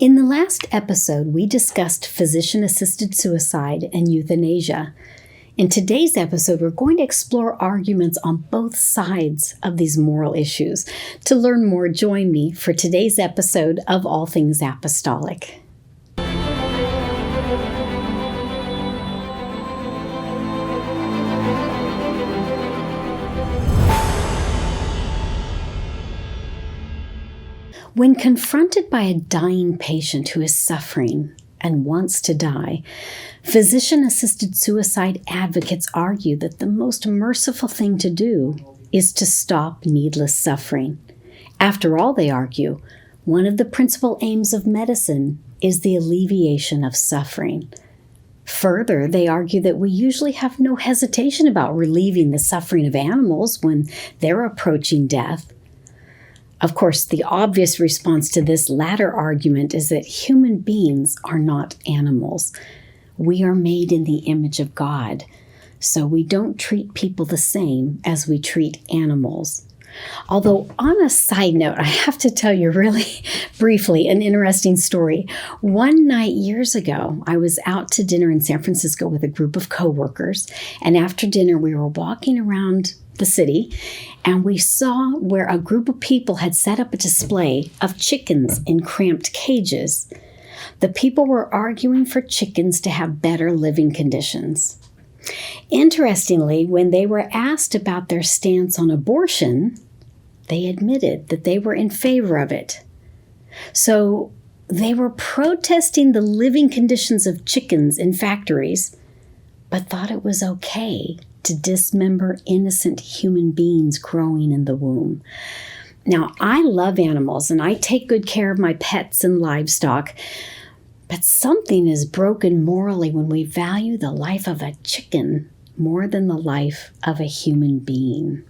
In the last episode, we discussed physician-assisted suicide and euthanasia. In today's episode, we're going to explore arguments on both sides of these moral issues. To learn more, join me for today's episode of All Things Apostolic. When confronted by a dying patient who is suffering and wants to die, physician-assisted suicide advocates argue that the most merciful thing to do is to stop needless suffering. After all, they argue, one of the principal aims of medicine is the alleviation of suffering. Further, they argue that we usually have no hesitation about relieving the suffering of animals when they're approaching death. Of course, the obvious response to this latter argument is that human beings are not animals. We are made in the image of God, so we don't treat people the same as we treat animals. Although, on a side note, I have to tell you really briefly an interesting story. One night years ago, I was out to dinner in San Francisco with a group of coworkers, and after dinner, we were walking around the city, and we saw where a group of people had set up a display of chickens in cramped cages. The people were arguing for chickens to have better living conditions. Interestingly, when they were asked about their stance on abortion, they admitted that they were in favor of it. So they were protesting the living conditions of chickens in factories, but thought it was okay to dismember innocent human beings growing in the womb. Now, I love animals and I take good care of my pets and livestock, but something is broken morally when we value the life of a chicken more than the life of a human being.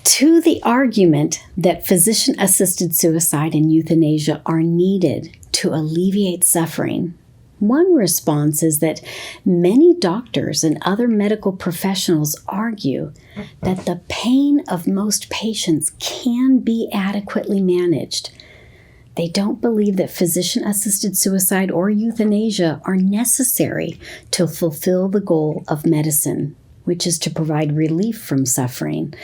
To the argument that physician-assisted suicide and euthanasia are needed to alleviate suffering, one response is that many doctors and other medical professionals argue that the pain of most patients can be adequately managed. They don't believe that physician-assisted suicide or euthanasia are necessary to fulfill the goal of medicine, which is to provide relief from suffering.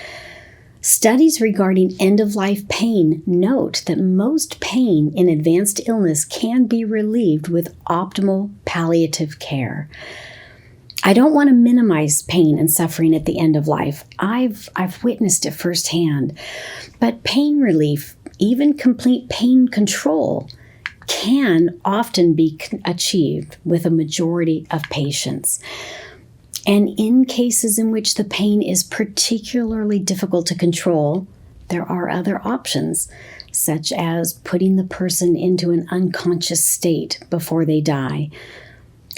Studies regarding end-of-life pain note that most pain in advanced illness can be relieved with optimal palliative care. I don't want to minimize pain and suffering at the end of life. I've witnessed it firsthand. But pain relief, even complete pain control, can often be achieved with a majority of patients. And in cases in which the pain is particularly difficult to control, there are other options, such as putting the person into an unconscious state before they die.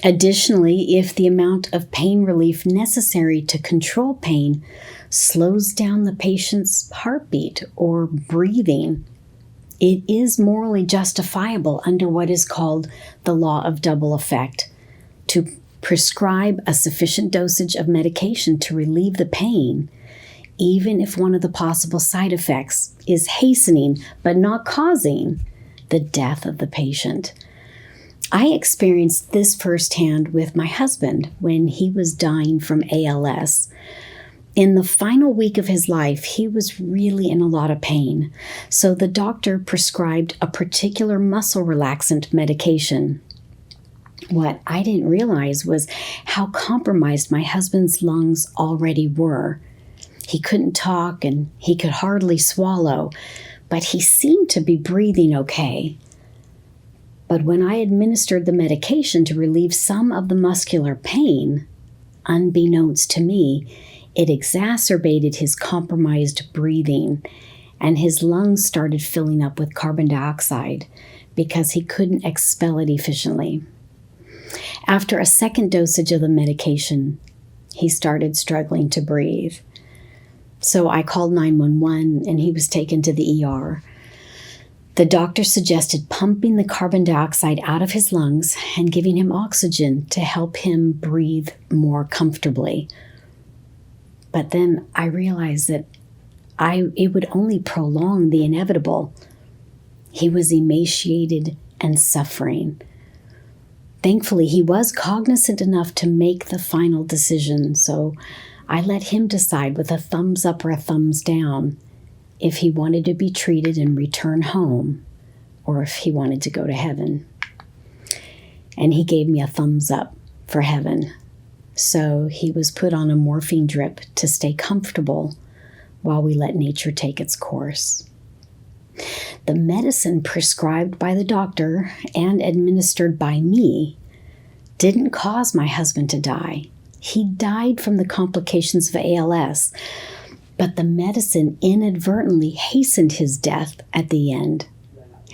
Additionally, if the amount of pain relief necessary to control pain slows down the patient's heartbeat or breathing, it is morally justifiable under what is called the law of double effect to prescribe a sufficient dosage of medication to relieve the pain, even if one of the possible side effects is hastening but not causing the death of the patient. I experienced this firsthand with my husband when he was dying from ALS. In the final week of his life, he was really in a lot of pain, so the doctor prescribed a particular muscle relaxant medication. What I didn't realize was how compromised my husband's lungs already were. He couldn't talk and he could hardly swallow, but he seemed to be breathing okay. But when I administered the medication to relieve some of the muscular pain, unbeknownst to me, it exacerbated his compromised breathing, and his lungs started filling up with carbon dioxide because he couldn't expel it efficiently. After a second dosage of the medication, he started struggling to breathe. So I called 911 and he was taken to the ER. The doctor suggested pumping the carbon dioxide out of his lungs and giving him oxygen to help him breathe more comfortably. But then I realized that it would only prolong the inevitable. He was emaciated and suffering. Thankfully, he was cognizant enough to make the final decision, so I let him decide with a thumbs up or a thumbs down if he wanted to be treated and return home or if he wanted to go to heaven. And he gave me a thumbs up for heaven. So he was put on a morphine drip to stay comfortable while we let nature take its course. The medicine prescribed by the doctor and administered by me didn't cause my husband to die. He died from the complications of ALS, but the medicine inadvertently hastened his death at the end.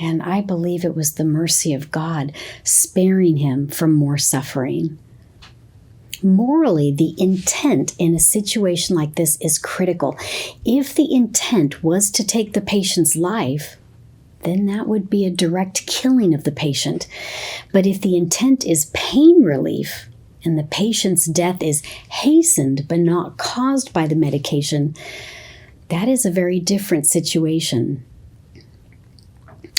And I believe it was the mercy of God sparing him from more suffering. Morally, the intent in a situation like this is critical. If the intent was to take the patient's life, then that would be a direct killing of the patient. But if the intent is pain relief and the patient's death is hastened but not caused by the medication, that is a very different situation.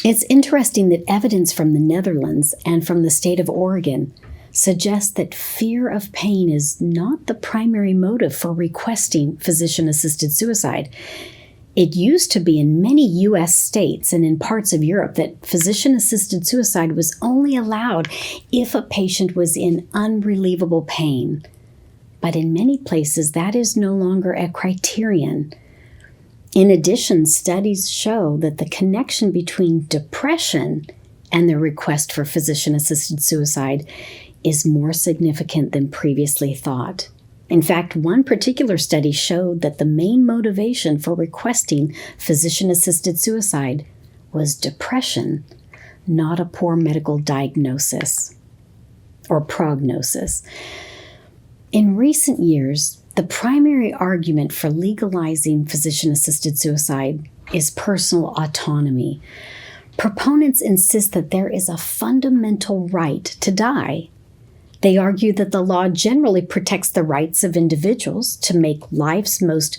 It's interesting that evidence from the Netherlands and from the state of Oregon suggests that fear of pain is not the primary motive for requesting physician-assisted suicide. It used to be in many U.S. states and in parts of Europe that physician-assisted suicide was only allowed if a patient was in unrelievable pain. But in many places, that is no longer a criterion. In addition, studies show that the connection between depression and the request for physician-assisted suicide is more significant than previously thought. In fact, one particular study showed that the main motivation for requesting physician-assisted suicide was depression, not a poor medical diagnosis or prognosis. In recent years, the primary argument for legalizing physician-assisted suicide is personal autonomy. Proponents insist that there is a fundamental right to die. They argue that the law generally protects the rights of individuals to make life's most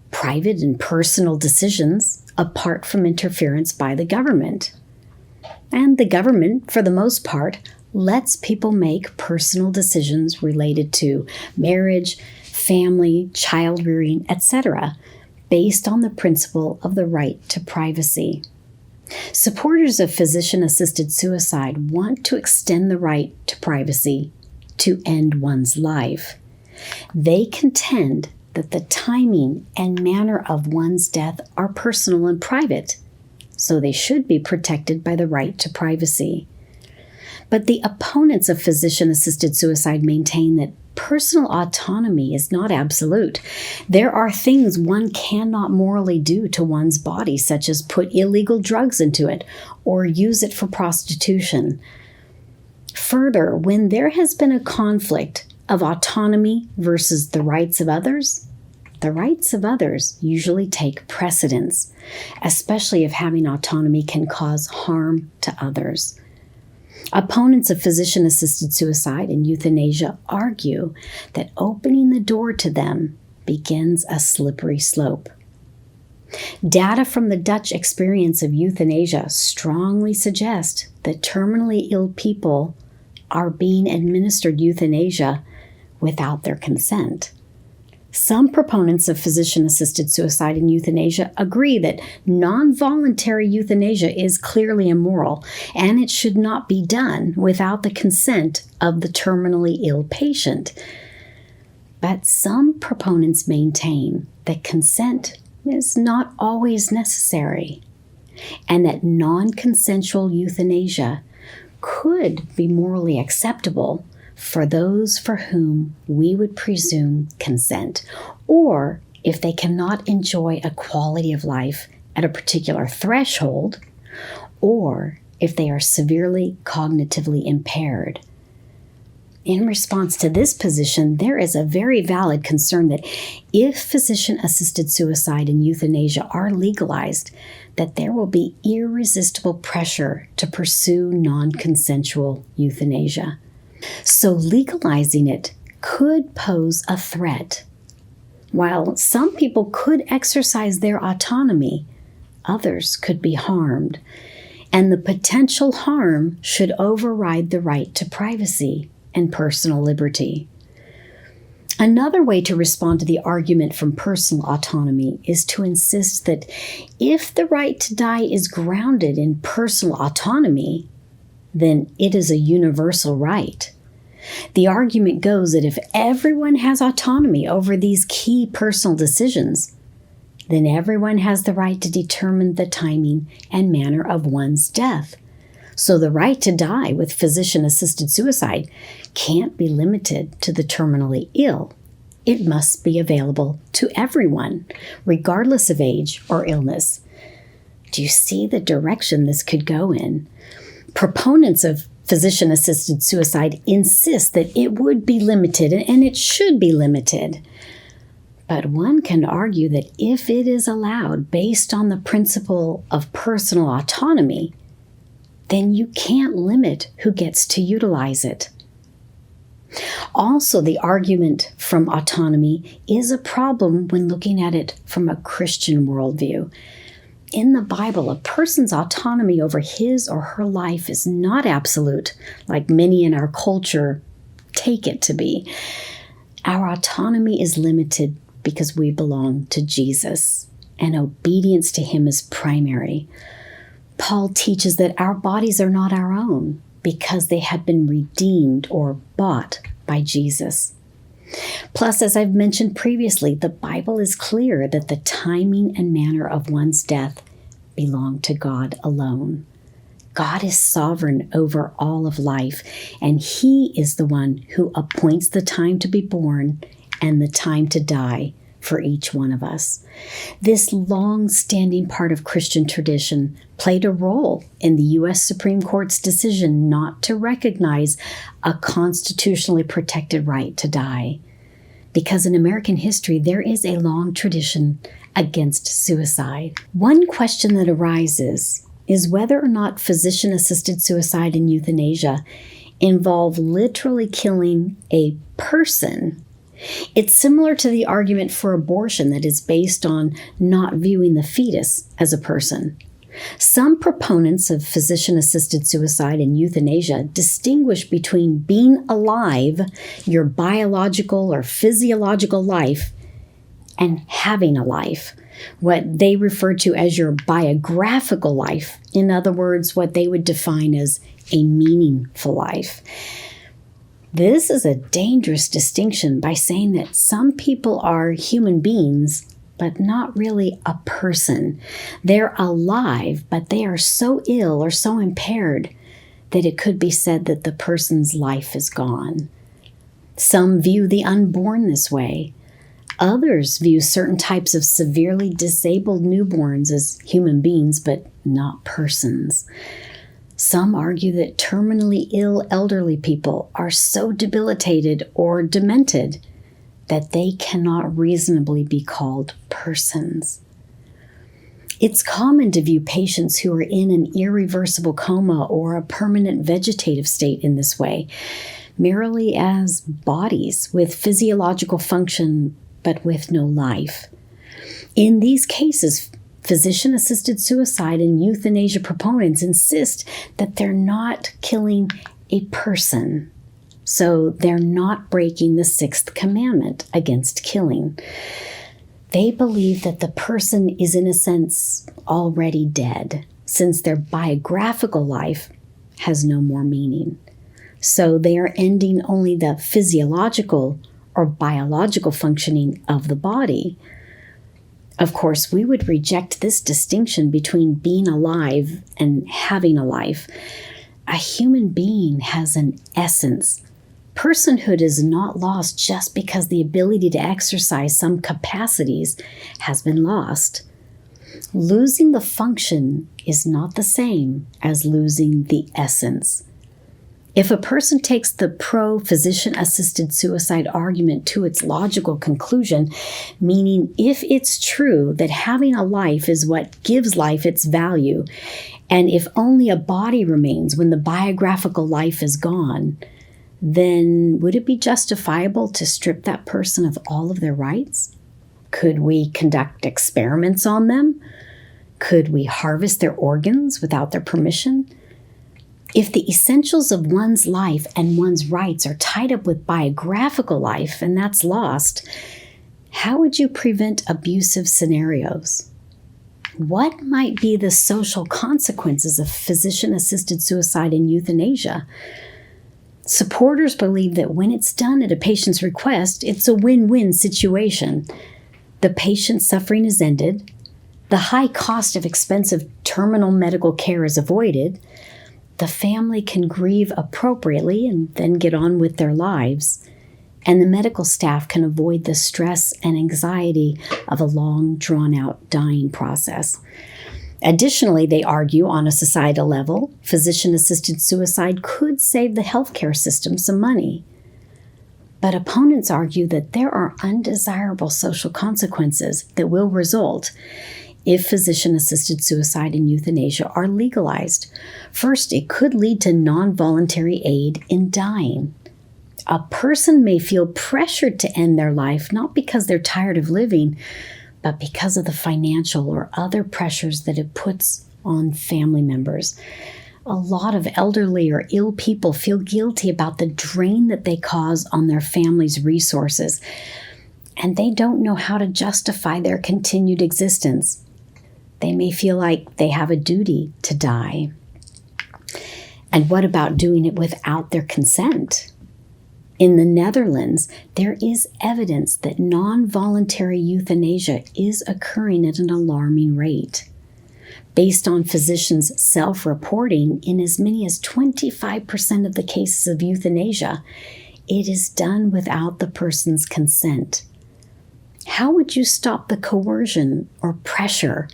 private and personal decisions apart from interference by the government. And the government, for the most part, lets people make personal decisions related to marriage, family, child rearing, etc., based on the principle of the right to privacy. Supporters of physician-assisted suicide want to extend the right to privacy to end one's life. They contend that the timing and manner of one's death are personal and private, so they should be protected by the right to privacy. But the opponents of physician-assisted suicide maintain that personal autonomy is not absolute. There are things one cannot morally do to one's body, such as put illegal drugs into it or use it for prostitution. Further, when there has been a conflict of autonomy versus the rights of others usually take precedence, especially if having autonomy can cause harm to others. Opponents of physician-assisted suicide and euthanasia argue that opening the door to them begins a slippery slope. Data from the Dutch experience of euthanasia strongly suggest that terminally ill people are being administered euthanasia without their consent. Some proponents of physician-assisted suicide and euthanasia agree that non-voluntary euthanasia is clearly immoral, and it should not be done without the consent of the terminally ill patient. But some proponents maintain that consent is not always necessary, and that non-consensual euthanasia could be morally acceptable for those for whom we would presume consent, or if they cannot enjoy a quality of life at a particular threshold, or if they are severely cognitively impaired. In response to this position, there is a very valid concern that if physician-assisted suicide and euthanasia are legalized, that there will be irresistible pressure to pursue non-consensual euthanasia. So legalizing it could pose a threat. While some people could exercise their autonomy, others could be harmed. and the potential harm should override the right to privacy and personal liberty. Another way to respond to the argument from personal autonomy is to insist that if the right to die is grounded in personal autonomy, then it is a universal right. The argument goes that if everyone has autonomy over these key personal decisions, then everyone has the right to determine the timing and manner of one's death. So the right to die with physician-assisted suicide can't be limited to the terminally ill. It must be available to everyone, regardless of age or illness. Do you see the direction this could go in? Proponents of physician-assisted suicide insist that it would be limited, and it should be limited. But one can argue that if it is allowed based on the principle of personal autonomy, then you can't limit who gets to utilize it. Also, the argument from autonomy is a problem when looking at it from a Christian worldview. In the Bible, a person's autonomy over his or her life is not absolute, like many in our culture take it to be. Our autonomy is limited because we belong to Jesus, and obedience to him is primary. Paul teaches that our bodies are not our own because they have been redeemed or bought by Jesus. Plus, as I've mentioned previously, the Bible is clear that the timing and manner of one's death belong to God alone. God is sovereign over all of life, and he is the one who appoints the time to be born and the time to die for each one of us. This long-standing part of Christian tradition played a role in the U.S. Supreme Court's decision not to recognize a constitutionally protected right to die. Because in American history, there is a long tradition against suicide. One question that arises is whether or not physician-assisted suicide and euthanasia involve literally killing a person. It's similar to the argument for abortion that is based on not viewing the fetus as a person. Some proponents of physician-assisted suicide and euthanasia distinguish between being alive, your biological or physiological life, and having a life, what they refer to as your biographical life. In other words, what they would define as a meaningful life. This is a dangerous distinction by saying that some people are human beings, but not really a person. They're alive, but they are so ill or so impaired that it could be said that the person's life is gone. Some view the unborn this way. Others view certain types of severely disabled newborns as human beings, but not persons. Some argue that terminally ill elderly people are so debilitated or demented that they cannot reasonably be called persons. It's common to view patients who are in an irreversible coma or a permanent vegetative state in this way, merely as bodies with physiological function but with no life. In these cases, physician-assisted suicide and euthanasia proponents insist that they're not killing a person, so they're not breaking the sixth commandment against killing. They believe that the person is, in a sense, already dead, since their biographical life has no more meaning. So they are ending only the physiological or biological functioning of the body. Of course, we would reject this distinction between being alive and having a life. A human being has an essence. Personhood is not lost just because the ability to exercise some capacities has been lost. Losing the function is not the same as losing the essence. If a person takes the pro-physician-assisted suicide argument to its logical conclusion, meaning if it's true that having a life is what gives life its value, and if only a body remains when the biographical life is gone, then would it be justifiable to strip that person of all of their rights? Could we conduct experiments on them? Could we harvest their organs without their permission? If the essentials of one's life and one's rights are tied up with biographical life and that's lost, how would you prevent abusive scenarios? What might be the social consequences of physician-assisted suicide and euthanasia? Supporters believe that when it's done at a patient's request, it's a win-win situation. The patient's suffering is ended, the high cost of expensive terminal medical care is avoided, the family can grieve appropriately and then get on with their lives, and the medical staff can avoid the stress and anxiety of a long, drawn-out dying process. Additionally, they argue on a societal level, physician-assisted suicide could save the healthcare system some money. But opponents argue that there are undesirable social consequences that will result if physician-assisted suicide and euthanasia are legalized. First, it could lead to non-voluntary aid in dying. A person may feel pressured to end their life not because they're tired of living, but because of the financial or other pressures that it puts on family members. A lot of elderly or ill people feel guilty about the drain that they cause on their family's resources, and they don't know how to justify their continued existence. They may feel like they have a duty to die. And what about doing it without their consent? In the Netherlands, there is evidence that non-voluntary euthanasia is occurring at an alarming rate. Based on physicians' self-reporting, in as many as 25% of the cases of euthanasia, it is done without the person's consent. How would you stop the coercion or pressure?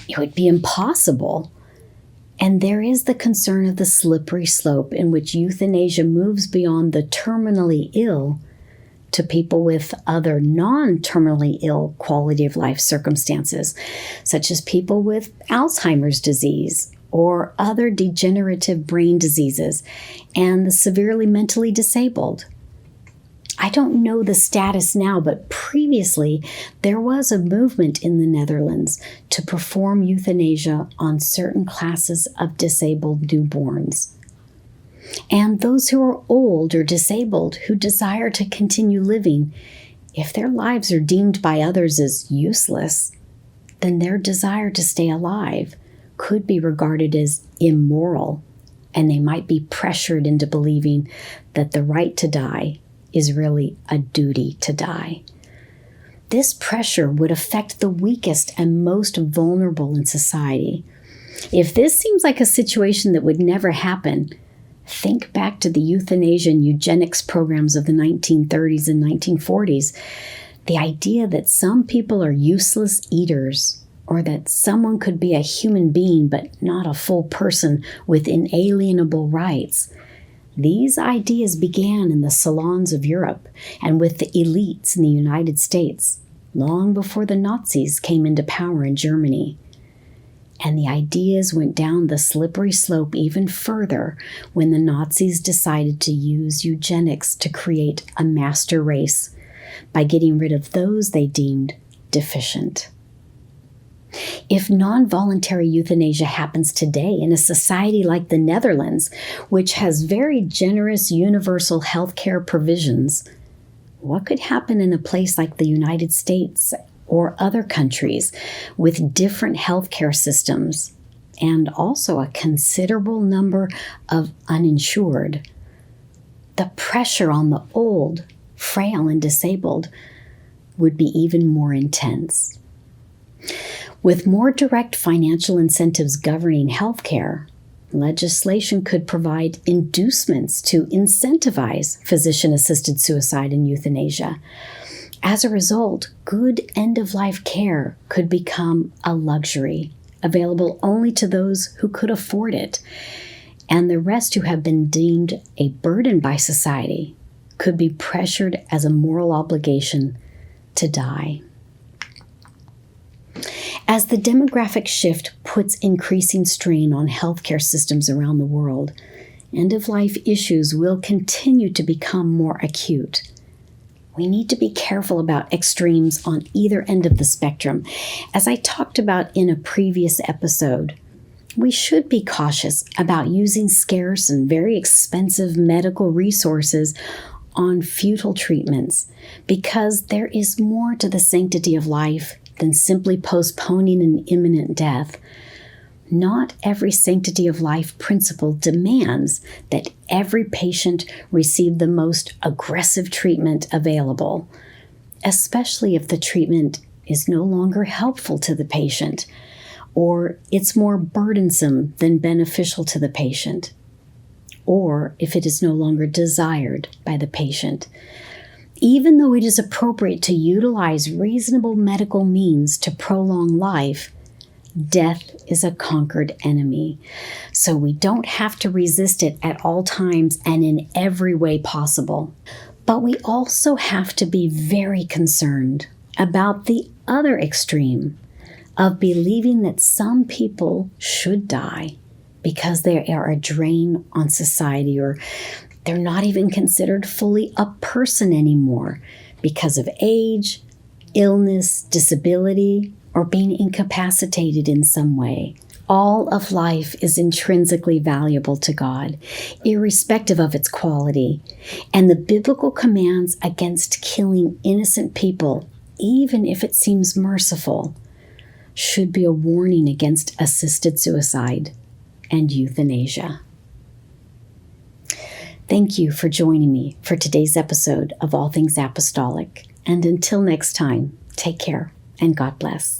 It would be impossible. And there is the concern of the slippery slope in which euthanasia moves beyond the terminally ill to people with other non-terminally ill quality of life circumstances, such as people with Alzheimer's disease or other degenerative brain diseases, and the severely mentally disabled. I don't know the status now, but previously there was a movement in the Netherlands to perform euthanasia on certain classes of disabled newborns. And those who are old or disabled who desire to continue living, if their lives are deemed by others as useless, then their desire to stay alive could be regarded as immoral, and they might be pressured into believing that the right to die is really a duty to die. This pressure would affect the weakest and most vulnerable in society. If this seems like a situation that would never happen, think back to the euthanasia and eugenics programs of the 1930s and 1940s. The idea that some people are useless eaters, or that someone could be a human being but not a full person with inalienable rights. These ideas began in the salons of Europe and with the elites in the United States, long before the Nazis came into power in Germany. And the ideas went down the slippery slope even further when the Nazis decided to use eugenics to create a master race by getting rid of those they deemed deficient. If non-voluntary euthanasia happens today in a society like the Netherlands, which has very generous universal health care provisions, what could happen in a place like the United States or other countries with different healthcare systems and also a considerable number of uninsured? The pressure on the old, frail, and disabled would be even more intense. With more direct financial incentives governing healthcare, legislation could provide inducements to incentivize physician-assisted suicide and euthanasia. As a result, good end-of-life care could become a luxury, available only to those who could afford it, and the rest who have been deemed a burden by society could be pressured as a moral obligation to die. As the demographic shift puts increasing strain on healthcare systems around the world, end-of-life issues will continue to become more acute. We need to be careful about extremes on either end of the spectrum. As I talked about in a previous episode, we should be cautious about using scarce and very expensive medical resources on futile treatments, because there is more to the sanctity of life than simply postponing an imminent death. Not every sanctity of life principle demands that every patient receive the most aggressive treatment available, especially if the treatment is no longer helpful to the patient, or it's more burdensome than beneficial to the patient, or if it is no longer desired by the patient. Even though it is appropriate to utilize reasonable medical means to prolong life, death is a conquered enemy, so we don't have to resist it at all times and in every way possible. But we also have to be very concerned about the other extreme of believing that some people should die because they are a drain on society, or they're not even considered fully a person anymore because of age, illness, disability, or being incapacitated in some way. All of life is intrinsically valuable to God, irrespective of its quality, and the biblical commands against killing innocent people, even if it seems merciful, should be a warning against assisted suicide and euthanasia. Thank you for joining me for today's episode of All Things Apostolic, and until next time, take care and God bless.